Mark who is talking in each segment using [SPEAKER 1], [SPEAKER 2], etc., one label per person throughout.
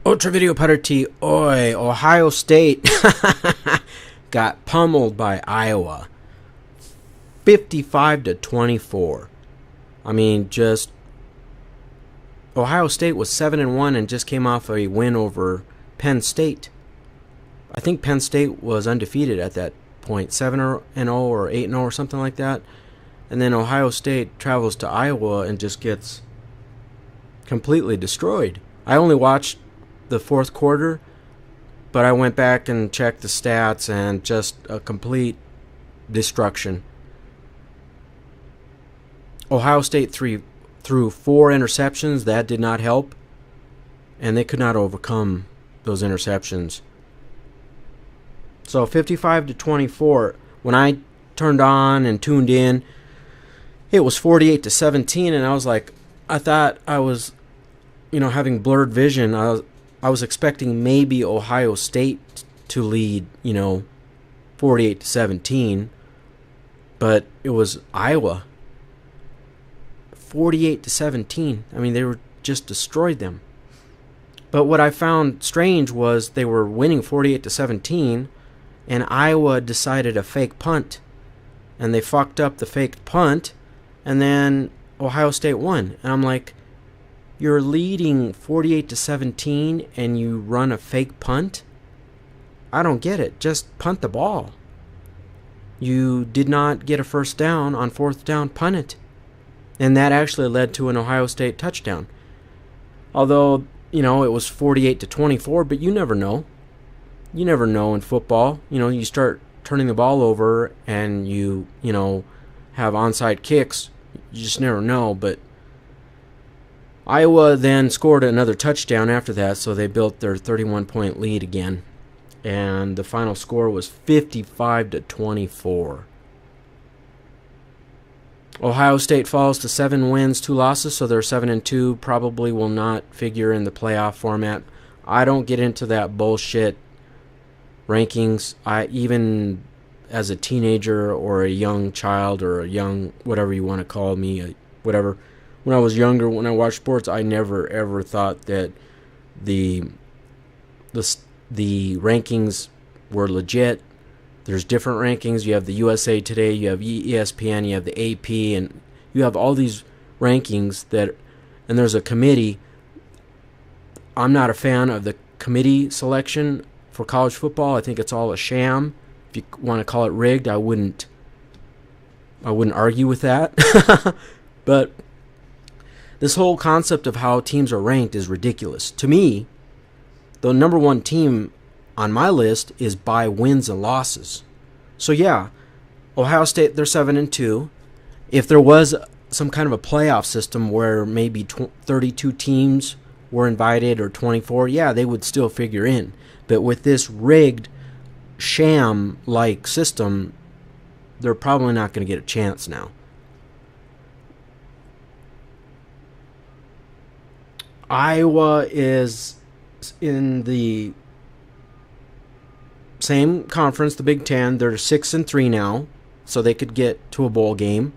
[SPEAKER 1] Ultra Video Party, oi, Ohio State got pummeled by Iowa, 55-24. I mean, just Ohio State was 7-1 and just came off a win over Penn State. I think Penn State was undefeated at that point, 7-0 or 8-0 or something like that. And then Ohio State travels to Iowa and just gets completely destroyed. I only watched the fourth quarter, but I went back and checked the stats, and just a complete destruction. Ohio State threw 4 interceptions. That did not help, and they could not overcome those interceptions. So 55-24. When I turned on and tuned in, it was 48-17, and I was like, I thought I was, having blurred vision. I was expecting maybe Ohio State to lead, 48-17, but it was Iowa. 48-17. I mean, they were just destroyed them. But what I found strange was they were winning 48-17, and Iowa decided a fake punt, and they fucked up the fake punt, and then Ohio State won. And I'm like, you're leading 48-17 and you run a fake punt? I don't get it. Just punt the ball. You did not get a first down on fourth down, punt it. And that actually led to an Ohio State touchdown. Although, it was 48-24, but you never know. You never know in football. You start turning the ball over and you have onside kicks. You just never know, but Iowa then scored another touchdown after that, so they built their 31-point lead again. And the final score was 55-24. Ohio State falls to 7 wins, 2 losses, so they're 7-2. Probably will not figure in the playoff format. I don't get into that bullshit rankings. Even as a teenager or a young child or a young, whatever you want to call me, whatever. When I was younger, when I watched sports, I never ever thought that the rankings were legit. There's different rankings. You have the USA Today, you have ESPN, you have the AP, and you have all these rankings and there's a committee. I'm not a fan of the committee selection for college football. I think it's all a sham. If you want to call it rigged, I wouldn't argue with that. But this whole concept of how teams are ranked is ridiculous. To me, the number one team on my list is by wins and losses. So yeah, Ohio State, they're 7-2. If there was some kind of a playoff system where maybe 32 teams were invited or 24, yeah, they would still figure in. But with this rigged, sham-like system, they're probably not going to get a chance now. Iowa is in the same conference, the Big Ten. They're 6-3 now, so they could get to a bowl game.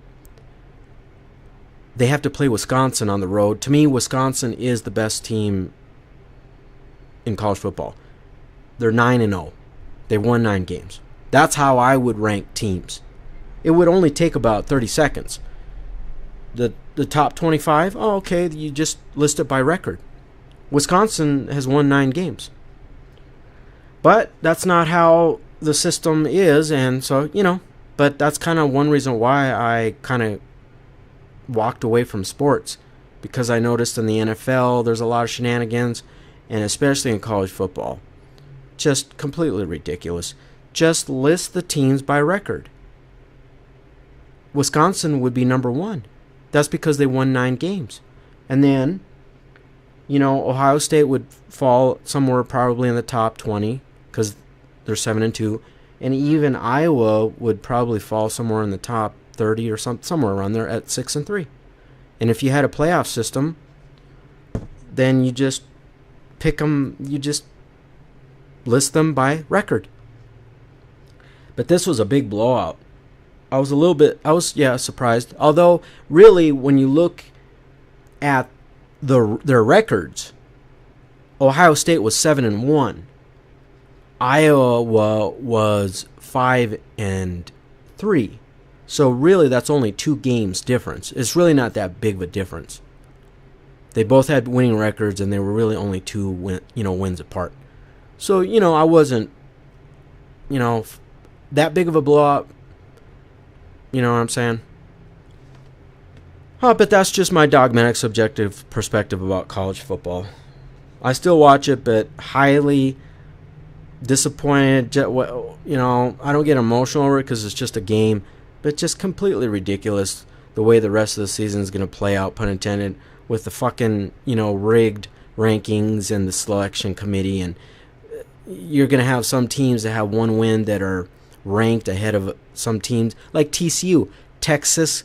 [SPEAKER 1] They have to play Wisconsin on the road. To me, Wisconsin is the best team in college football. They're 9-0. They've won 9 games. That's how I would rank teams. It would only take about 30 seconds. The top 25, oh, okay, you just list it by record. Wisconsin has won 9 games. But that's not how the system is, and so, but that's kind of one reason why I kind of walked away from sports, because I noticed in the NFL there's a lot of shenanigans, and especially in college football. Just completely ridiculous. Just list the teams by record. Wisconsin would be number 1. That's because they won 9 games. And then, Ohio State would fall somewhere probably in the top 20 because they're 7-2. And even Iowa would probably fall somewhere in the top 30 or somewhere around there at 6-3. And if you had a playoff system, then you just pick them, you just list them by record. But this was a big blowout. I was surprised. Although, really, when you look at their records, Ohio State was 7-1. Iowa was 5-3. So really, that's only 2 games difference. It's really not that big of a difference. They both had winning records, and they were really only 2 wins apart. So I wasn't that big of a blowout. You know what I'm saying? But that's just my dogmatic, subjective perspective about college football. I still watch it, but highly disappointed. I don't get emotional over it because it's just a game, but just completely ridiculous the way the rest of the season is going to play out, pun intended, with the fucking, rigged rankings and the selection committee. And you're going to have some teams that have 1 win that are ranked ahead of some teams, like TCU. Texas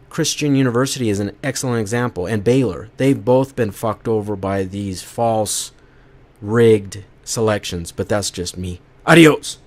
[SPEAKER 1] Christian University is an excellent example, and Baylor. They've both been fucked over by these false, rigged selections, but that's just me. Adios!